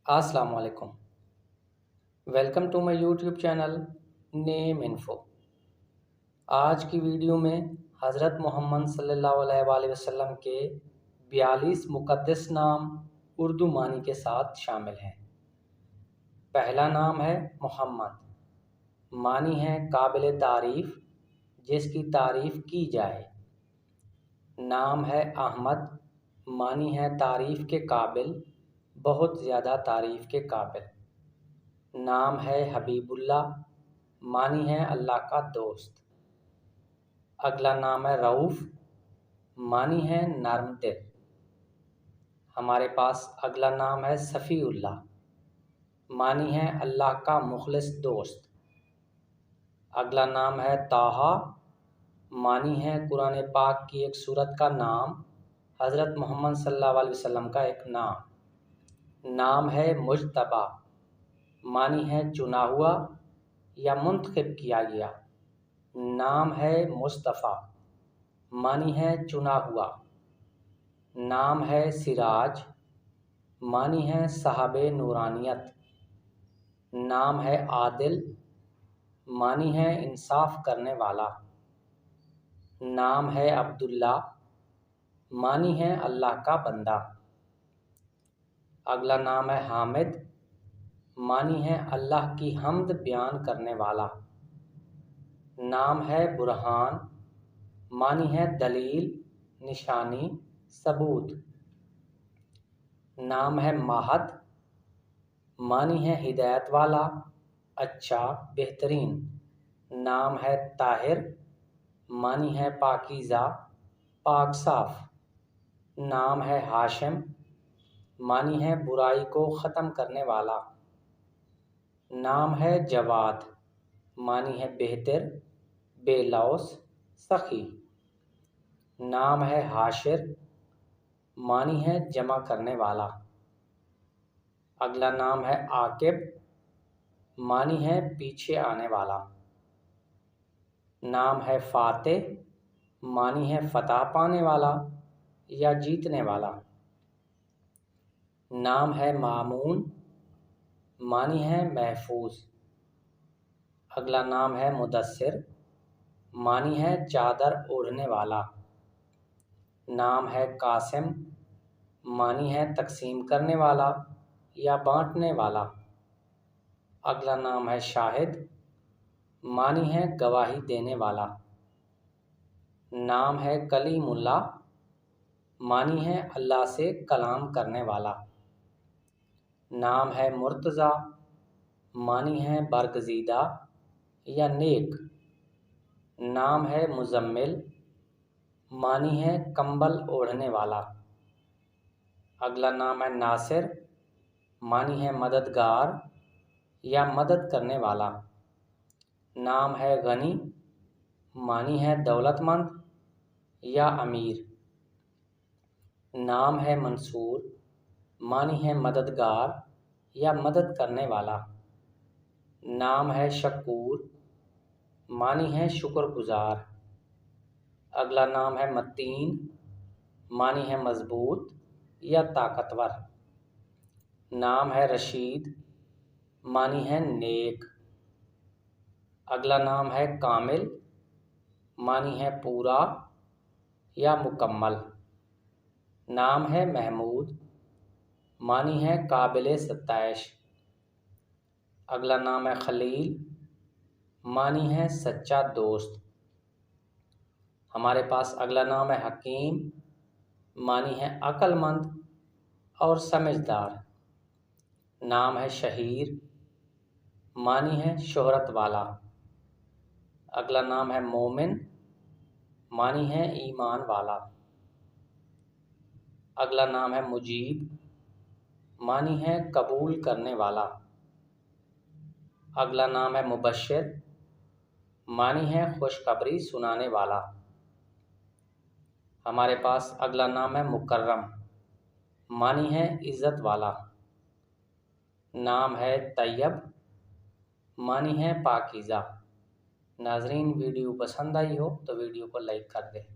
السلام علیکم، welcome to my YouTube channel name info. آج کی ویڈیو میں حضرت محمد صلی اللہ علیہ وآلہ وسلم کے 42 مقدس نام اردو معنی کے ساتھ شامل ہیں۔ پہلا نام ہے محمد، معنی ہے قابل تعریف، جس کی تعریف کی جائے۔ نام ہے احمد، معنی ہے تعریف کے قابل، بہت زیادہ تعریف کے قابل۔ نام ہے حبیب اللہ، معنی ہے اللہ کا دوست۔ اگلا نام ہے رؤوف، معنی ہے نرم دل۔ ہمارے پاس اگلا نام ہے صفی اللہ، معنی ہے اللہ کا مخلص دوست۔ اگلا نام ہے طٰہٰ، معنی ہے قرآن پاک کی ایک سورت کا نام، حضرت محمد صلی اللہ علیہ وسلم کا ایک نام۔ نام ہے مجتبیٰ، معنی ہے چنا ہوا یا منتخب کیا گیا۔ نام ہے مصطفیٰ، معنی ہے چنا ہوا۔ نام ہے سراج، معنی ہے صاحب نورانیت۔ نام ہے عادل، معنی ہے انصاف کرنے والا۔ نام ہے عبداللہ، معنی ہے اللہ کا بندہ۔ اگلا نام ہے حامد، معنی ہے اللہ کی حمد بیان کرنے والا۔ نام ہے برہان، معنی ہے دلیل، نشانی، ثبوت۔ نام ہے ماہد، معنی ہے ہدایت والا، اچھا، بہترین۔ نام ہے طاہر، معنی ہے پاکیزہ، پاک صاف۔ نام ہے ہاشم، معنی ہے برائی کو ختم کرنے والا۔ نام ہے جواد، معنی ہے بہتر، بے لوث، سخی۔ نام ہے حاشر، معنی ہے جمع کرنے والا۔ اگلا نام ہے عاقب، معنی ہے پیچھے آنے والا۔ نام ہے فاتح، معنی ہے فتح پانے والا یا جیتنے والا۔ نام ہے مامون، معنی ہے محفوظ۔ اگلا نام ہے مدثر، معنی ہے چادر اوڑھنے والا۔ نام ہے قاسم، معنی ہے تقسیم کرنے والا یا بانٹنے والا۔ اگلا نام ہے شاہد، معنی ہے گواہی دینے والا۔ نام ہے کلیم اللہ، معنی ہے اللہ سے کلام کرنے والا۔ نام ہے مرتضیٰ، معنی ہے برگزیدہ یا نیک۔ نام ہے مزمل، معنی ہے کمبل اوڑھنے والا۔ اگلا نام ہے ناصر، معنی ہے مددگار یا مدد کرنے والا۔ نام ہے غنی، معنی ہے دولت مند یا امیر۔ نام ہے منصور، معنی ہے مددگار یا مدد کرنے والا۔ نام ہے شکور، معنی ہے شکر گزار۔ اگلا نام ہے متین، معنی ہے مضبوط یا طاقتور۔ نام ہے رشید، معنی ہے نیک۔ اگلا نام ہے کامل، معنی ہے پورا یا مکمل۔ نام ہے محمود، معنی ہے قابل ستائش۔ اگلا نام ہے خلیل، معنی ہے سچا دوست۔ ہمارے پاس اگلا نام ہے حکیم، معنی ہے عقل مند اور سمجھدار۔ نام ہے شہیر، معنی ہے شہرت والا۔ اگلا نام ہے مومن، معنی ہے ایمان والا۔ اگلا نام ہے مجیب، معنی ہے قبول کرنے والا۔ اگلا نام ہے مبشر، معنی ہے خوشخبری سنانے والا۔ ہمارے پاس اگلا نام ہے مکرم، معنی ہے عزت والا۔ نام ہے طیب، معنی ہے پاکیزہ۔ ناظرین، ویڈیو پسند آئی ہو تو ویڈیو کو لائک کر دیں۔